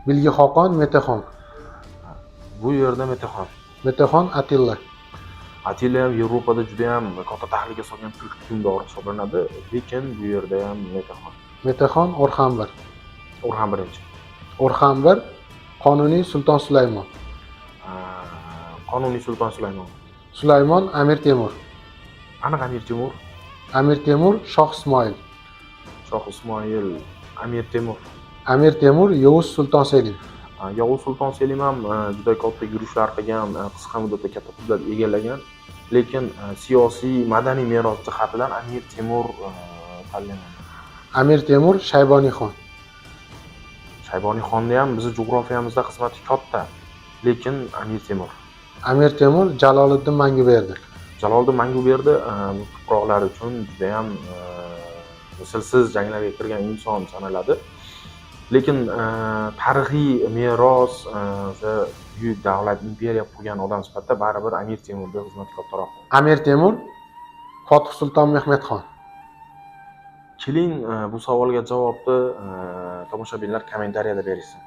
Bilgi Xoqon Metaxon. Bu yerda Metaxon. Metaxon Atilla. Atilla ham Yevropada juda ham katta tahlika solgan turk hukmdori hisoblanadi, lekin bu yerda ham Metaxon. Metaxon O'rxanbir. O'rxan birinchi. O'rxanbir Qonuniy Sulton Sulaymon. Qonuniy Sulton Sulaymon. Sulaymon Amir Temur. Aniq Amir Temur. Amir Temur Shoh Ismoil. Shoh Ismoil, Amir Temur. Amir Temur Yovuz Sulton Selim. Yovuz Sulton Selim ham juda katta yurishlar qilgan, qisqa muddatda katta qudrat egallagan, lekin siyosiy, madaniy meros jihatidan Amir Temur tanlanadi. Amir Temur Shayboniyxon. Shayboniyxonni ham bizning jo'grafiyamizda xizmati katta, lekin Amir Temur. Amir Temur Jaloliddin Manguberdi. Jaloliddin Manguberdi tuproqlar uchun juda ham mislsiz janglarga kirgan inson sanaladi. Lekin tarixiy meros o'sha buyuk davlat imperiya qurgan odam sifatida baribir Amir Temurda xizmati kattaroq. Amir Temur Fotih Sulton Mehmetxon. Keling bu savolga javobni tomoshabinlar kommentariyada berishsin.